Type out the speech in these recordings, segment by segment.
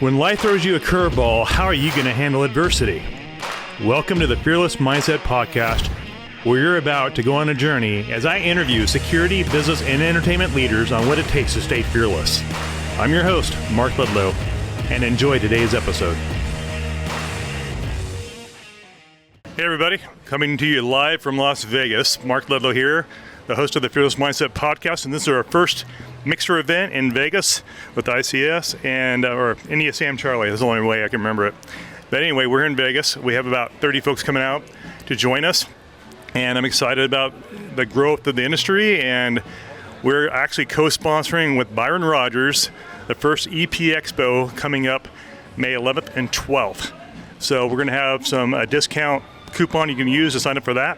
When life throws you a curveball, how are you going to handle adversity? Welcome to the Fearless Mindset Podcast, where you're about to go on a journey as I interview security, business, and entertainment leaders on what it takes to stay fearless. I'm your host, Mark Ludlow, and enjoy today's episode. Hey everybody, coming to you live from Las Vegas. Mark Ludlow here, the host of the Fearless Mindset Podcast, and this is our first Mixer event in Vegas with ICS or India Sam Charlie. That's the only way I can remember it. But anyway, we're in Vegas. We have about 30 folks coming out to join us, and I'm excited about the growth of the industry, and we're actually co-sponsoring with Byron Rogers the first EP Expo coming up May 11th and 12th. So we're going to have some discount coupon you can use to sign up for that.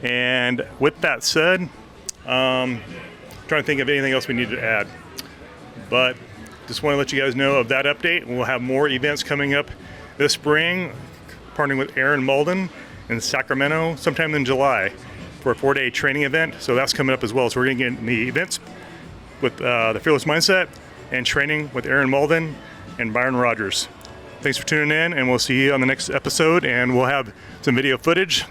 And with that said, trying to think of anything else we need to add, but just want to let you guys know of that update. We'll have more events coming up this spring, partnering with Aaron Malden in Sacramento sometime in July for a 4-day training event. So that's coming up as well. So we're going to get the events with the Fearless Mindset and training with Aaron Malden and Byron Rogers. Thanks for tuning in, and we'll see you on the next episode. And we'll have some video footage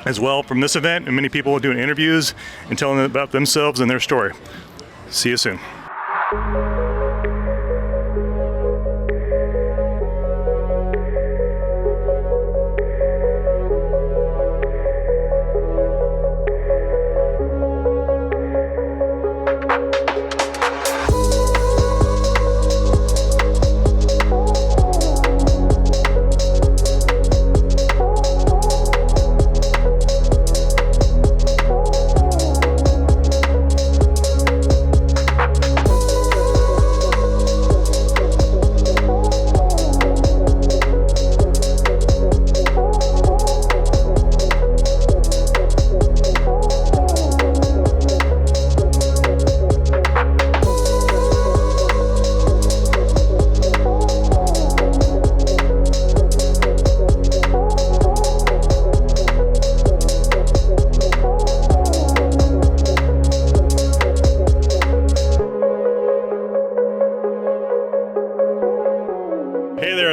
as well from this event, and many people doing interviews and telling about themselves and their story. See you soon.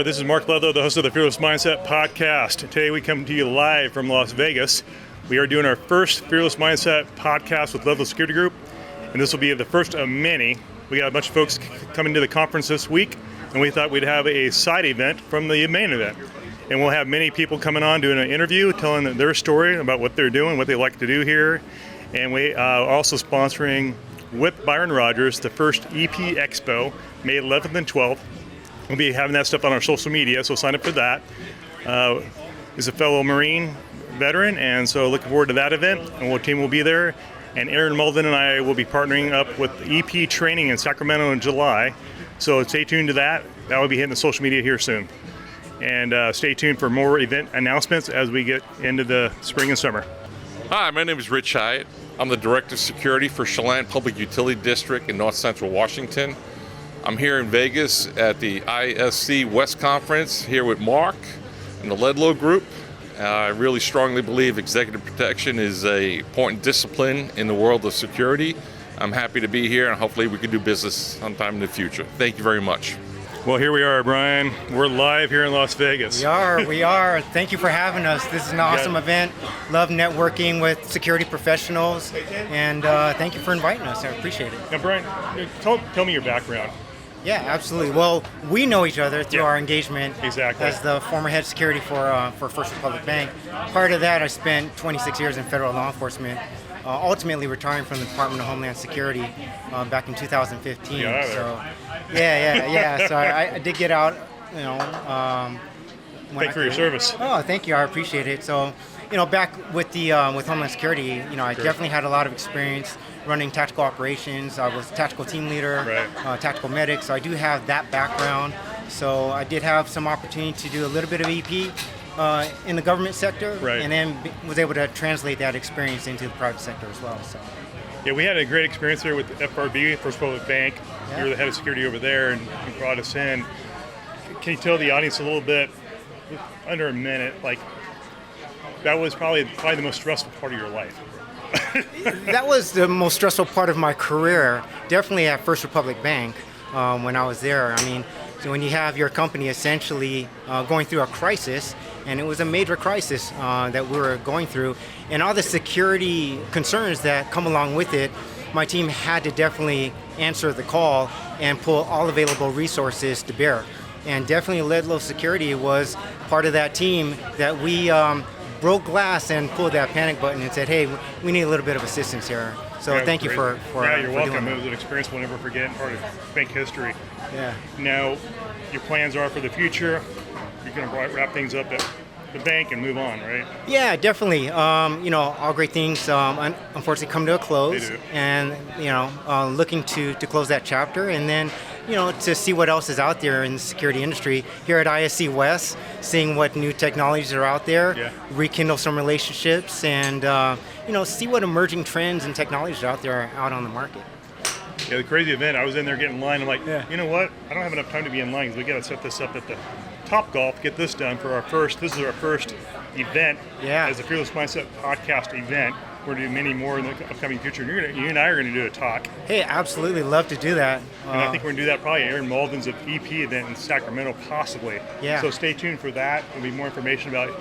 This is Mark Ludlow, the host of the Fearless Mindset Podcast. Today we come to you live from Las Vegas. We are doing our first Fearless Mindset Podcast with Ludlow Security Group, and this will be the first of many. We got a bunch of folks coming to the conference this week, and we thought we'd have a side event from the main event. And we'll have many people coming on doing an interview, telling their story about what they're doing, what they like to do here. And we are also sponsoring with Byron Rogers the first EP Expo, May 11th and 12th. We'll be having that stuff on our social media, so sign up for that. He's a fellow Marine veteran, and so looking forward to that event, and our team will be there. And Aaron Malden and I will be partnering up with EP training in Sacramento in July, so stay tuned to that. That will be hitting the social media here soon. And stay tuned for more event announcements as we get into the spring and summer. Hi, my name is Rich Hyatt. I'm the Director of Security for Chelan Public Utility District in North Central Washington. I'm here in Vegas at the ISC West Conference here with Mark and the Ludlow Group. I really strongly believe executive protection is an important discipline in the world of security. I'm happy to be here, and hopefully we can do business sometime in the future. Thank you very much. Well, here we are, Brian. We're live here in Las Vegas. We are. Thank you for having us. This is an awesome event. Love networking with security professionals, and thank you for inviting us. I appreciate it. Now, Brian, tell me your background. Yeah, absolutely. Well, we know each other through our engagement as the former head security for First Republic Bank. Prior to that, I spent 26 years in federal law enforcement, ultimately retiring from the Department of Homeland Security back in 2015. So, So I did get out, Thank you for your service. Oh, thank you. I appreciate it. So, back with the with Homeland Security, I definitely had a lot of experience running tactical operations. I was tactical team leader, tactical medic, so I do have that background. So I did have some opportunity to do a little bit of EP in the government sector, and then was able to translate that experience into the private sector as well. So. Yeah, we had a great experience there with FRB, First Republic Bank. You were the head of security over there, and you brought us in. Can you tell the audience a little bit, under a minute, like that was probably the most stressful part of your life? That was the most stressful part of my career, definitely at First Republic Bank when I was there. I mean, So when you have your company essentially going through a crisis, and it was a major crisis that we were going through, and all the security concerns that come along with it, my team had to definitely answer the call and pull all available resources to bear. And definitely Ledlow Security was part of that team that we broke glass and pulled that panic button and said, hey, we need a little bit of assistance here. So thank you for yeah, you're for welcome. doing It was an experience we'll never forget, part of bank history. Yeah. Now, your plans are for the future. You're going to wrap things up at the bank and move on, right? Yeah, definitely. All great things unfortunately come to a close. They do. And, looking to close that chapter, and then, to see what else is out there in the security industry. Here at ISC West, seeing what new technologies are out there, Yeah. rekindle some relationships, and, see what emerging trends and technologies are out there out on the market. Yeah, the crazy event, I was in there getting in line. I'm like, Yeah. you know what? I don't have enough time to be in line because we got to set this up at the Top Golf, get this done for this is our first event Yeah. as a Fearless Mindset podcast event. We're going to do many more in the upcoming future. You and I are going to do a talk. Hey, absolutely love to do that. And I think we're going to do that probably at Aaron Malden's EP event in Sacramento, possibly. Yeah. So stay tuned for that. There'll be more information about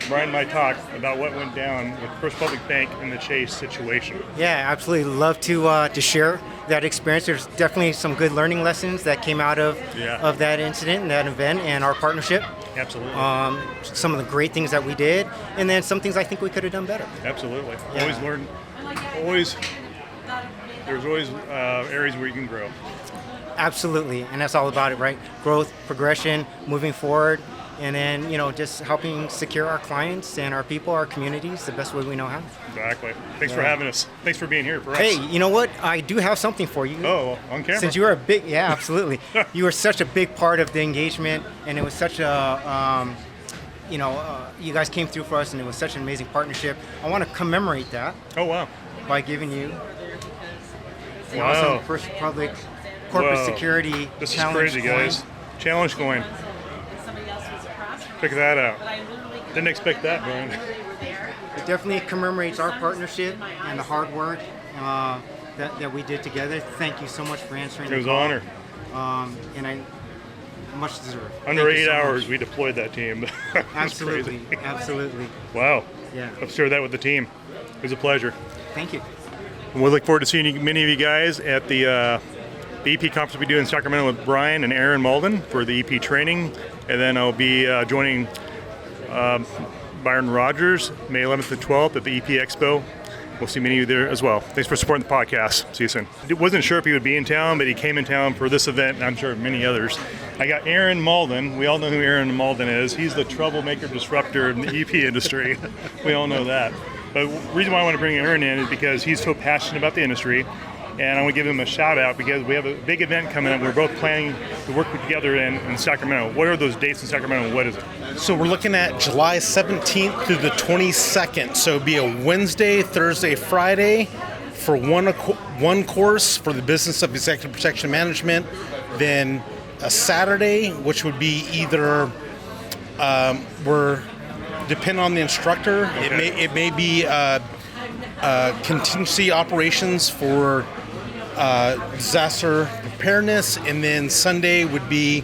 Brian and my talk about what went down with First Public Bank and the Chase situation. Yeah, absolutely. Love to share that experience. There's definitely some good learning lessons that came out of that incident and that event and our partnership. Absolutely. Some of the great things that we did, and then some things I think we could have done better. Absolutely. Yeah. Always learn. There's always areas where you can grow. Absolutely, and that's all about it, right? Growth, progression, moving forward, and then just helping secure our clients and our people, our communities, the best way we know how. Exactly. Thanks for having us. Thanks for being here for us. Hey, you know what? I do have something for you. Oh, on camera. Since you were absolutely. You were such a big part of the engagement, and it was such a, you guys came through for us, and it was such an amazing partnership. I want to commemorate that Oh, wow. by giving you the Wow. awesome First Public Corporate Whoa. Security This is Challenge crazy, guys. Challenge coin. Check that out. Didn't expect that, Brian. It definitely commemorates our partnership and the hard work that we did together. Thank you so much for answering It was the an call. honor. And I much deserved. Under Thank you 8 so hours, much. we deployed that team. That's Absolutely, crazy. absolutely. Wow. Yeah. I've shared that with the team. It was a pleasure. Thank you. And we look forward to seeing many of you guys at the EP conference we do in Sacramento with Brian and Aaron Malden for the EP training. And then I'll be joining Byron Rogers May 11th and 12th at the EP Expo. We'll see many of you there as well. Thanks for supporting the podcast. See you soon. I wasn't sure if he would be in town, but he came in town for this event, and I'm sure many others. I got Aaron Malden. We all know who Aaron Malden is. He's the troublemaker disruptor in the EP industry. We all know that. But the reason why I want to bring Aaron in is because he's so passionate about the industry, and I want to give him a shout out because we have a big event coming up. We're both planning to work together in Sacramento. What are those dates in Sacramento? What is it? So we're looking at July 17th through the 22nd. So it'll be a Wednesday, Thursday, Friday for one course for the business of executive protection management. Then a Saturday, which would be either depend on the instructor. Okay. It may be contingency operations for disaster preparedness, and then Sunday would be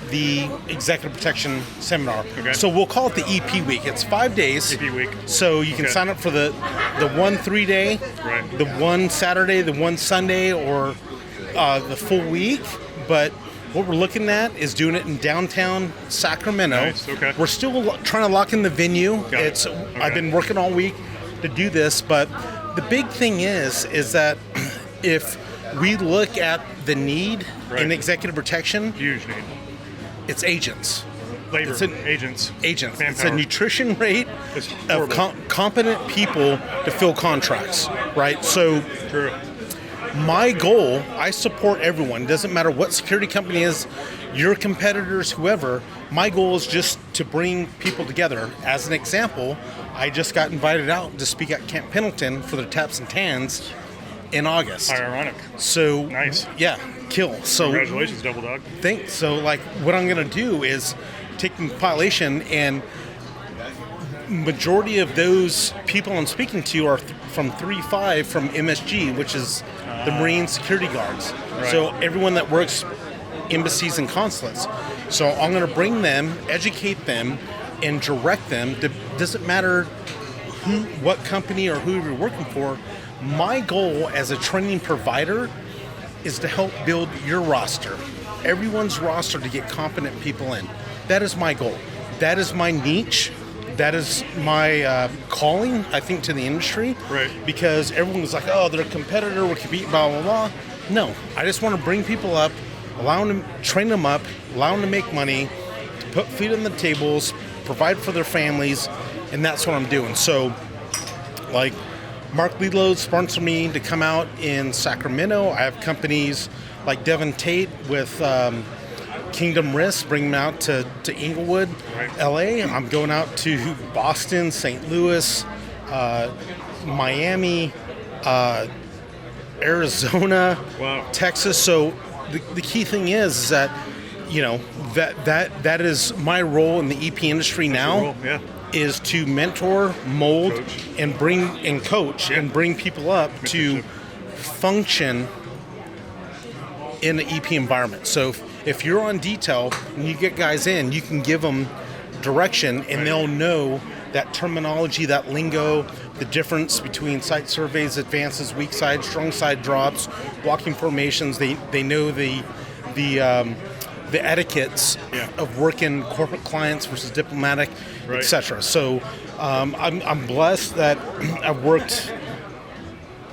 the executive protection seminar. Okay. So we'll call it the EP week. It's 5 days. EP week. So you can Okay. sign up for the 1 3-day, Right. the 1 Saturday, the 1 Sunday, or the full week. But what we're looking at is doing it in downtown Sacramento. Nice, okay. We're still trying to lock in the venue. Got it. Okay. I've been working all week to do this, but the big thing is that if we look at the need Right. in executive protection, Huge need. it's agents. Labor, It's an- agents. Agents. It's Manpower. a nutrition rate It's of horrible. competent people to fill contracts, right? So True. my goal, I support everyone. Doesn't matter what security company is, your competitors, whoever. My goal is just to bring people together. As an example, I just got invited out to speak at Camp Pendleton for the Taps and Tans in August. Ironic. So Nice. yeah, kill. So Congratulations, Double Dog. think so. Like what I'm gonna do is take the compilation, and majority of those people I'm speaking to are from 3-5 from MSG, which is the Marine Security Guards. Right. So everyone that works embassies and consulates. So I'm going to bring them, educate them, and direct them. Doesn't matter what company or who you're working for. My goal as a training provider is to help build your roster, everyone's roster, to get competent people in. That is my goal. That is my niche. That is my calling, I think, to the industry. Right. Because everyone was like, oh, they're a competitor, we're competing, blah, blah, blah. No, I just want to bring people up, allow them, train them up, allow them to make money, to put food on the tables, provide for their families, and that's what I'm doing. So, like, Mark Lidlow sponsored me to come out in Sacramento. I have companies like Devin Tate with Kingdom Risk, bring them out to Inglewood, right. LA. I'm going out to Boston, St. Louis, Miami, Arizona, wow. Texas. So the key thing is that, you know, that is my role in the EP industry now. Cool. Yeah. Is to mentor, mold, Coach. and coach Yeah. and bring people up to Mentorship. function in an EP environment. So if you're on detail and you get guys in, you can give them direction, and Right. they'll know that terminology, that lingo, the difference between site surveys, advances, weak side, strong side drops, walking formations. They know the etiquettes Yeah. of working corporate clients versus diplomatic, Right. etc. So I'm blessed that I've worked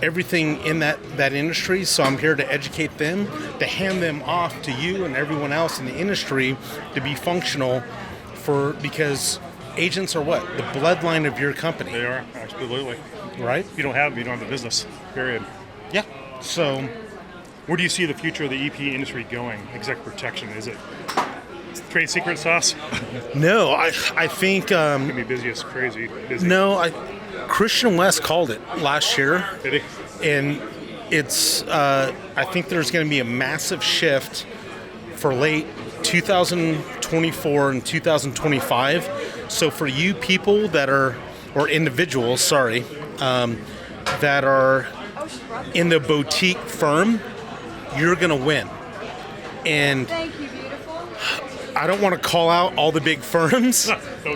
everything in that industry, so I'm here to educate them, to hand them off to you and everyone else in the industry to be functional because agents are what? The bloodline of your company, They are, absolutely. right? If you don't have them, you don't have the business, period. Yeah. So Where do you see the future of the EP industry going? Exec protection, is it trade secret sauce? no, I think Gonna be busy as crazy. Busy. Christian West called it last year. Did he? And it's I think there's going to be a massive shift for late 2024 and 2025. So for you people that are, or individuals, sorry, that are in the boutique firm, you're going to win. And Thank you, beautiful. I don't want to call out all the big firms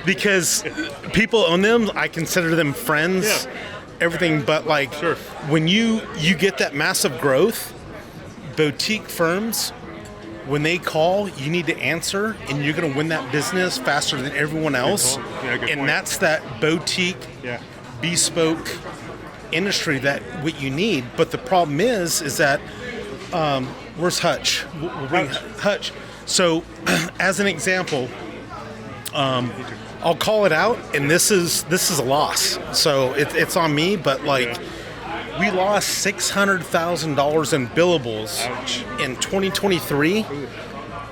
because people own them. I consider them friends, Yeah. everything. But like, Sure. when you get that massive growth, boutique firms, when they call, you need to answer, and you're going to win that business faster than everyone else. call. Yeah, good and point. that's that boutique, Yeah. bespoke industry that what you need. But the problem is that where's Hutch? We'll bring Hutch. So, as an example, I'll call it out, and this is a loss. So it's on me, but like, we lost $600,000 in billables Ouch. in 2023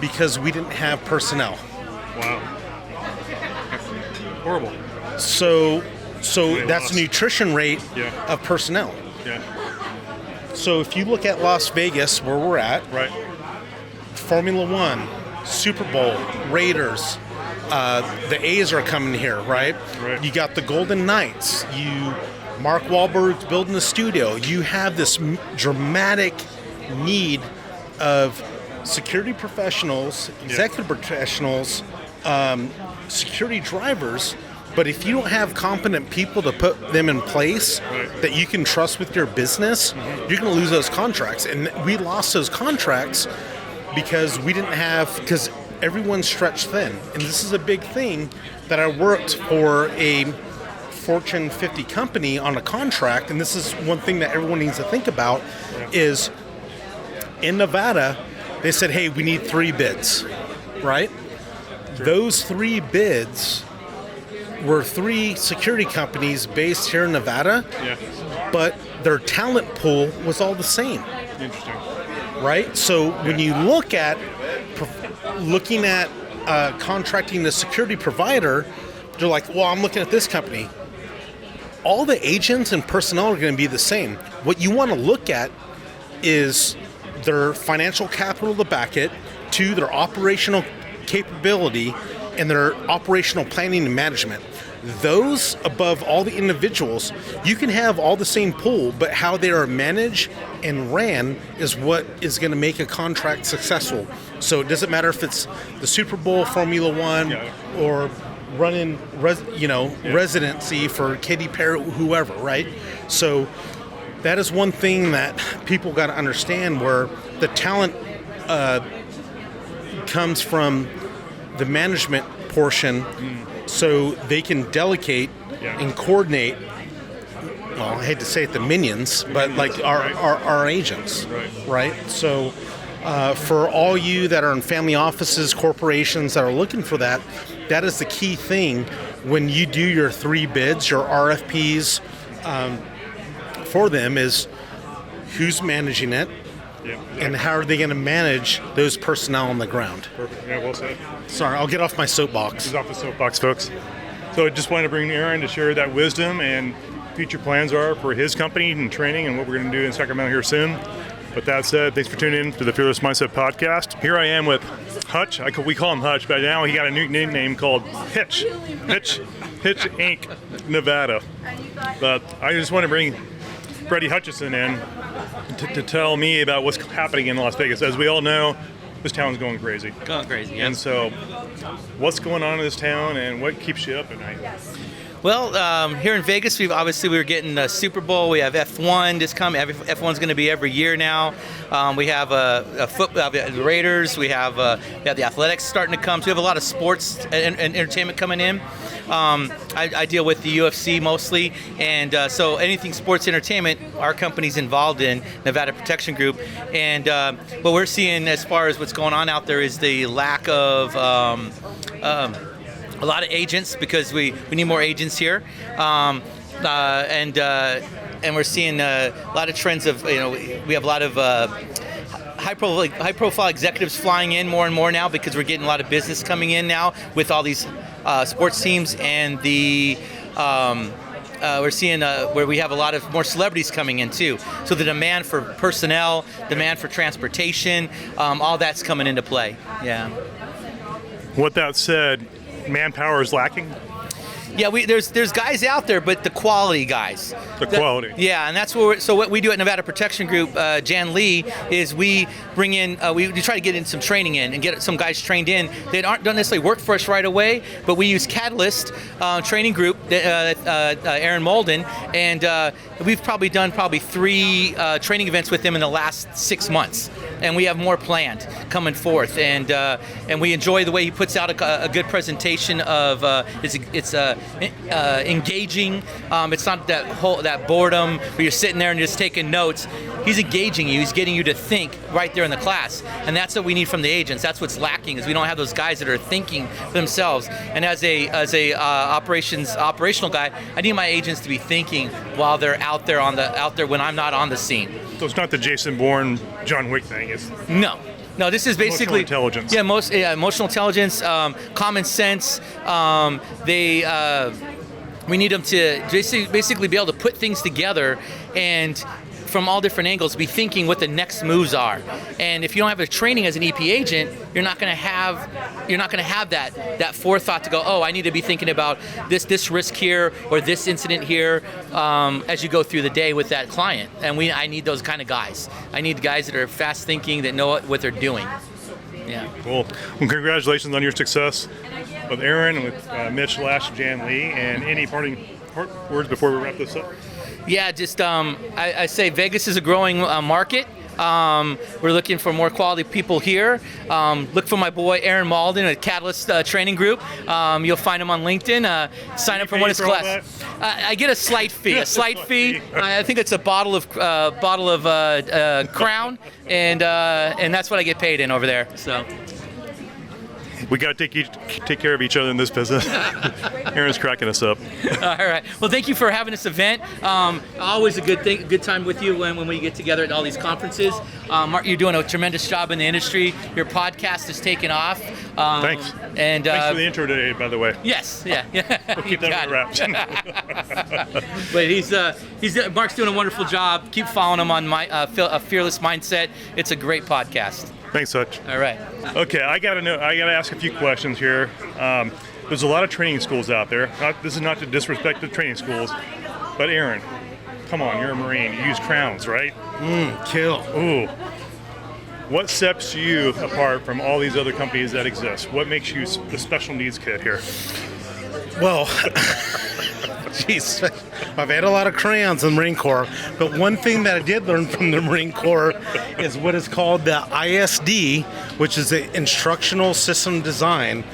because we didn't have personnel. Wow. Horrible. So Really that's lost. a nutrition rate Yeah. of personnel. Yeah. So if you look at Las Vegas, where we're at, Right. Formula One, Super Bowl, Raiders, the A's are coming here, right? Right. You got the Golden Knights. Mark Wahlberg's building a studio. You have this dramatic need of security professionals, executive professionals, security drivers. But if you don't have competent people to put them in place Right. that you can trust with your business, you're going to lose those contracts. And we lost those contracts because because everyone's stretched thin. And this is a big thing that I worked for a Fortune 50 company on a contract. And this is one thing that everyone needs to think about is in Nevada, they said, hey, we need 3 bids, right? Those 3 bids were 3 security companies based here in Nevada, Yeah. but their talent pool was all the same, Interesting. right? So when you look at looking at contracting a security provider, they're like, well, I'm looking at this company. All the agents and personnel are going to be the same. What you want to look at is their financial capital to back it, 2, their operational capability, and their operational planning and management. those above all the individuals, you can have all the same pool, but how they are managed and ran is what is going to make a contract successful. So it doesn't matter if it's the Super Bowl, Formula One, or running residency for Katy Perry, whoever, right? So that is one thing that people got to understand, where the talent comes from the management portion, so they can delegate and coordinate. Well, I hate to say it, the minions, but like our agents, right? So for all you that are in family offices, corporations that are looking for that, that is the key thing when you do your 3 bids, your RFPs for them, is who's managing it, and how are they going to manage those personnel on the ground. Perfect. Yeah, well said. Sorry, I'll get off my soapbox. He's off the soapbox, folks. So I just wanted to bring Aaron to share that wisdom and future plans are for his company and training and what we're going to do in Sacramento here soon. With that said, thanks for tuning in to the Fearless Mindset Podcast. Here I am with Hutch. We call him Hutch, but now he got a new nickname called Hitch Inc., Nevada. But I just want to bring Freddie Hutchison in to tell me about what's happening in Las Vegas. As we all know, this town's going crazy. Going crazy, yeah. And so, what's going on in this town, and what keeps you up at night? Well, here in Vegas, we're getting the Super Bowl. We have F1 just coming. F1's going to be every year now. We have football, the Raiders. We have the athletics starting to come. So we have a lot of sports and entertainment coming in. I deal with the UFC mostly, and so anything sports entertainment, our company's involved in, Nevada Protection Group. And what we're seeing as far as what's going on out there is the lack of a lot of agents, because we need more agents here, and we're seeing a lot of trends of, we have a lot of high profile executives flying in more and more now, because we're getting a lot of business coming in now with all these sports teams, and we're seeing where we have a lot of more celebrities coming in too. So the demand for personnel, demand for transportation, all that's coming into play. Yeah. With that said, manpower is lacking? Yeah, there's guys out there, but the quality guys. The quality. Yeah, and that's what we do at Nevada Protection Group, Jan Lee, is we bring in, we try to get in some training in and get some guys trained in. They don't necessarily work for us right away, but we use Catalyst Training Group, Aaron Molden, and we've probably done 3 training events with them in the last 6 months. And we have more planned coming forth, and we enjoy the way he puts out a good presentation of it's engaging. It's not that boredom where you're sitting there and just taking notes. He's engaging you. He's getting you to think right there in the class, and that's what we need from the agents. That's what's lacking, is we don't have those guys that are thinking for themselves. And as a operational guy, I need my agents to be thinking while they're out there when I'm not on the scene. So it's not the Jason Bourne, John Wick thing. It's No, this is basically emotional intelligence. Yeah, emotional intelligence, common sense. We need them to basically be able to put things together and from all different angles be thinking what the next moves are. And if you don't have a training as an EP agent, you're not going to have that forethought to go, oh, I need to be thinking about this risk here or this incident here as you go through the day with that client. And I need those kind of guys. I need guys that are fast thinking, that know what they're doing. Yeah. Cool. Well, congratulations on your success with Aaron, with Mitch Lash, Jan Lee, and any parting words before we wrap this up? Yeah, just I say Vegas is a growing market. We're looking for more quality people here. Look for my boy Aaron Malden at Catalyst Training Group. You'll find him on LinkedIn. Sign up for one of his classes. I get a slight fee. I think it's a bottle of Crown, and that's what I get paid in over there. So. We got to take care of each other in this business. Aaron's cracking us up. All right. Well, thank you for having this event. Always a good time with you when we get together at all these conferences. Mark, you're doing a tremendous job in the industry. Your podcast is taking off. Thanks. And Thanks for the intro today, by the way. yes, yeah. We'll keep that under wraps. But Mark's doing a wonderful job. Keep following him on a Fearless Mindset. It's a great podcast. Thanks, Hutch. All right. Okay, I gotta ask a few questions here. There's a lot of training schools out there. This is not to disrespect the training schools, but Aaron, come on, you're a Marine. You use crowns, right? Kill. Ooh. What sets you apart from all these other companies that exist? What makes you the special needs kid here? Well, jeez, I've had a lot of crayons in the Marine Corps, but one thing that I did learn from the Marine Corps is what is called the ISD, which is the Instructional System Design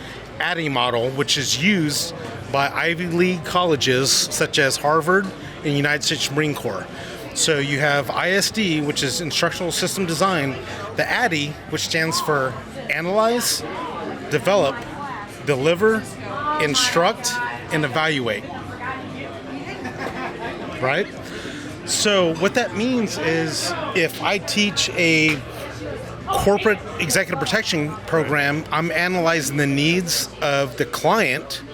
ADDIE model, which is used by Ivy League colleges such as Harvard and United States Marine Corps. So you have ISD, which is Instructional System Design, the ADDIE, which stands for Analyze, Develop, Deliver, Instruct, and Evaluate. Right? So what that means is if I teach a corporate executive protection program, I'm analyzing the needs of the client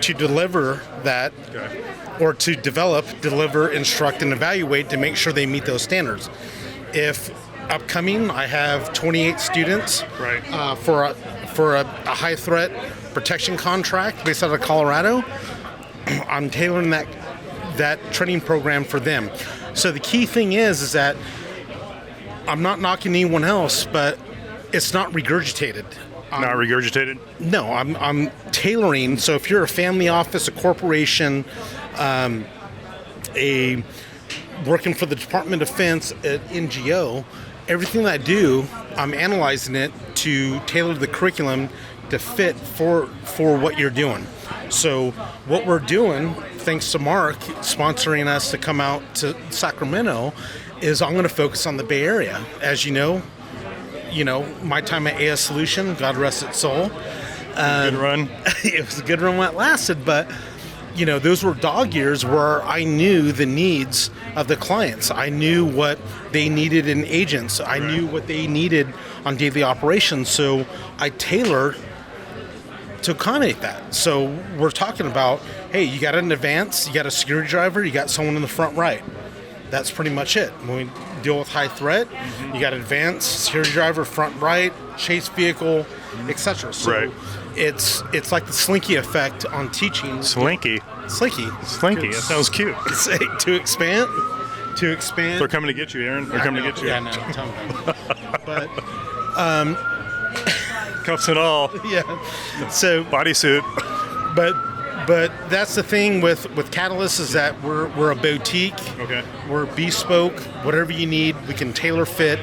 to deliver that. Okay. Or to develop, deliver, instruct, and evaluate to make sure they meet those standards. If upcoming, I have 28 students Right. For a high threat protection contract based out of Colorado, I'm tailoring that training program for them. So the key thing is that I'm not knocking anyone else, but it's not regurgitated. Not regurgitated? No, I'm tailoring. So if you're a family office, a corporation, working for the Department of Defense, an NGO, everything that I do, I'm analyzing it to tailor the curriculum to fit for what you're doing. So what we're doing, thanks to Mark sponsoring us to come out to Sacramento, is I'm going to focus on the Bay Area. As you know, my time at AS Solution, God rest its soul. Good run. It was a good run while it lasted, but those were dog years where I knew the needs of the clients. I knew what they needed in agents. I knew what they needed on daily operations. So I tailored to accommodate that. So we're talking about, hey, you got an advance, you got a security driver, you got someone in the front right. That's pretty much it. When we deal with high threat, you got advance, security driver, front right, chase vehicle, etc. So it's like the Slinky effect on teaching. Slinky. Slinky. That sounds cute. To expand. They're coming to get you, Aaron. They're coming to get you. Yeah, no, tell me. But Cuffs and all. yeah. So Bodysuit. But that's the thing with Catalyst is that we're a boutique. Okay. We're bespoke. Whatever you need, we can tailor fit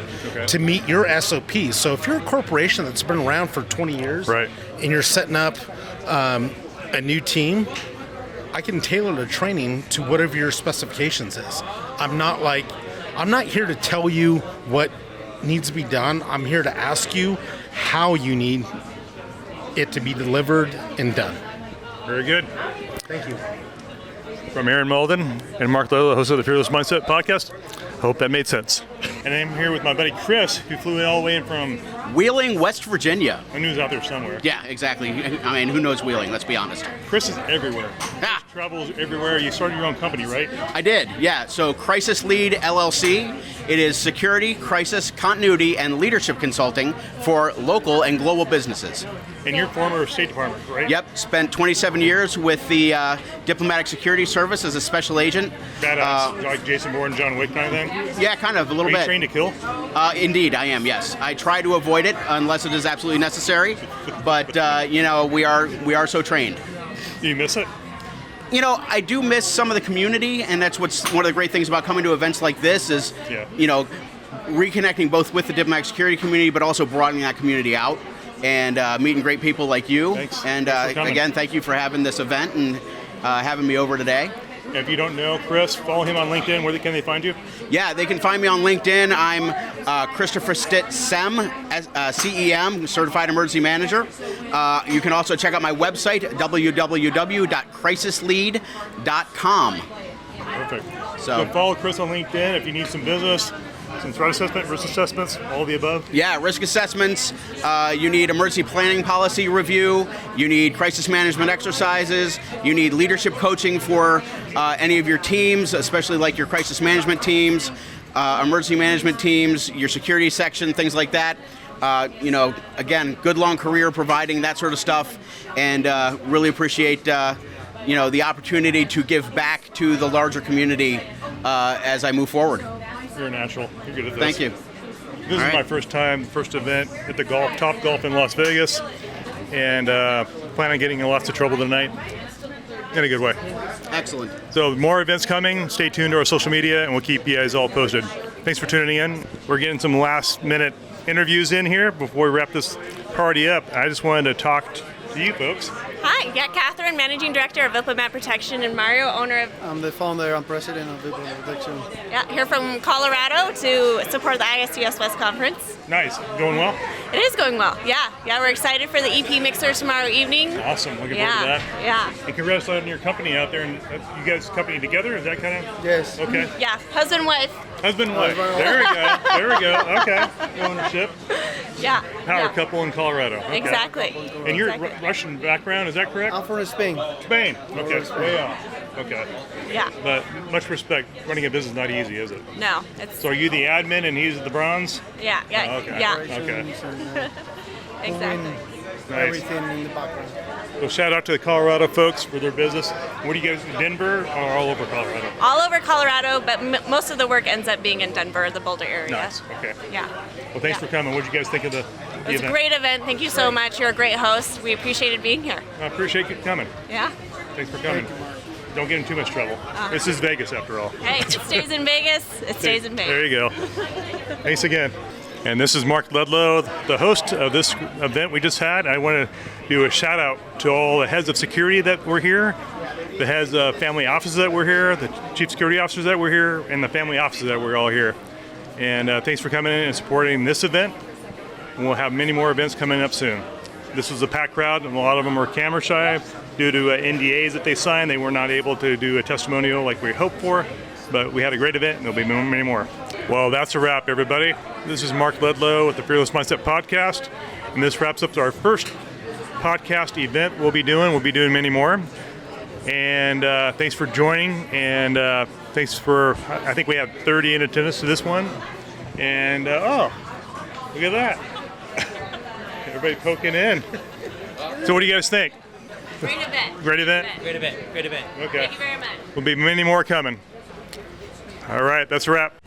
to meet your SOPs. So if you're a corporation that's been around for 20 years, Right. and you're setting up a new team, I can tailor the training to whatever your specifications is. I'm not here to tell you what needs to be done. I'm here to ask you how you need it to be delivered and done. Very good. Thank you. From Aaron Malden and Mark Ledlow, host of the Fearless Mindset podcast. Hope that made sense. And I'm here with my buddy Chris, who flew in all the way in from Wheeling, West Virginia. I knew he was out there somewhere. Yeah, exactly. I mean, who knows Wheeling? Let's be honest. Chris is everywhere. Ah. Travels everywhere. You started your own company, right? I did, yeah. So Crisis Lead LLC. It is security, crisis, continuity, and leadership consulting for local and global businesses. And you're former State Department, right? Yep, spent 27 years with the Diplomatic Security Service as a special agent. Badass, like Jason Bourne, John Wick kind of thing? Yeah, kind of, a little Are you bit. trained to kill? Indeed, I am, yes. I try to avoid it unless it is absolutely necessary, but, we are so trained. Do you miss it? I do miss some of the community, and that's what's one of the great things about coming to events like this is, reconnecting both with the diplomatic security community, but also broadening that community out and meeting great people like you. Thanks. And Thanks for coming. again, thank you for having this event and having me over today. If you don't know Chris, follow him on LinkedIn. Where can they find you? Yeah, they can find me on LinkedIn. I'm Christopher Stitt SEM, CEM, Certified Emergency Manager. You can also check out my website, www.crisislead.com. Perfect. So Follow Chris on LinkedIn if you need some business. some threat assessment, risk assessments, all of the above? Yeah, risk assessments. You need emergency planning policy review. You need crisis management exercises. You need leadership coaching for any of your teams, especially like your crisis management teams, emergency management teams, your security section, things like that. Again, good long career providing that sort of stuff, and really appreciate the opportunity to give back to the larger community as I move forward. You're a natural. You're good at this. Thank you. This is my first event at the Top Golf in Las Vegas, and plan on getting in lots of trouble tonight in a good way. Excellent. So more events coming. Stay tuned to our social media, and we'll keep you guys all posted. Thanks for tuning in. We're getting some last-minute interviews in here before we wrap this party up. I just wanted to talk to you folks. Hi, Catherine, Managing Director of Implement Protection, and Mario, owner of... I'm the founder and president of Implement Protection. Yeah, here from Colorado to support the ISCS West Conference. Nice. Going well? It is going well, yeah. We're excited for the EP Mixer tomorrow evening. Awesome. Looking forward to that. Yeah. And congrats on your company out there. And you guys company together? Is that kind of? Yes. Okay. Yeah, husband, wife. Husband, wife. There we go. There we go. Okay. Ownership. Yeah. Power couple in Colorado. Okay. Exactly. And you're Russian background, is that correct? I'm from Spain. Spain. Okay. Way off. Okay. Yeah. But much respect. Running a business is not easy, is it? No, it's... So are you the admin and he's the bronze? Yeah. Oh, okay. Yeah. Okay. Exactly. Nice. Everything in the background. So shout out to the Colorado folks for their business. What do you guys, Denver or all over Colorado? All over Colorado, but most of the work ends up being in Denver, the Boulder area. Nice. Okay. Yeah. Well, thanks for coming. What did you guys think of the It was event? a great event. Thank you so much. You're a great host. We appreciated being here. I appreciate you coming. Yeah. Thanks for coming. Don't get in too much trouble. This is Vegas after all. Hey, it stays in Vegas. It stays in Vegas. There you go. Thanks again. And this is Mark Ludlow, the host of this event we just had. I want to do a shout out to all the heads of security that were here, the heads of family offices that were here, the chief security officers that were here, and the family offices that were all here. And thanks for coming in and supporting this event. And we'll have many more events coming up soon. This was a packed crowd, and a lot of them were camera shy due to NDAs that they signed. They were not able to do a testimonial like we hoped for, but we had a great event, and there'll be many more. Well, that's a wrap, everybody. This is Mark Ludlow with the Fearless Mindset Podcast, and this wraps up our first podcast event we'll be doing. We'll be doing many more. And thanks for joining, and thanks for, I think we have 30 in attendance to this one. And, oh, look at that. Everybody poking in. So what do you guys think? Great event. Great event? Great event. Great event. Okay. Thank you very much. There'll be many more coming. All right, that's a wrap.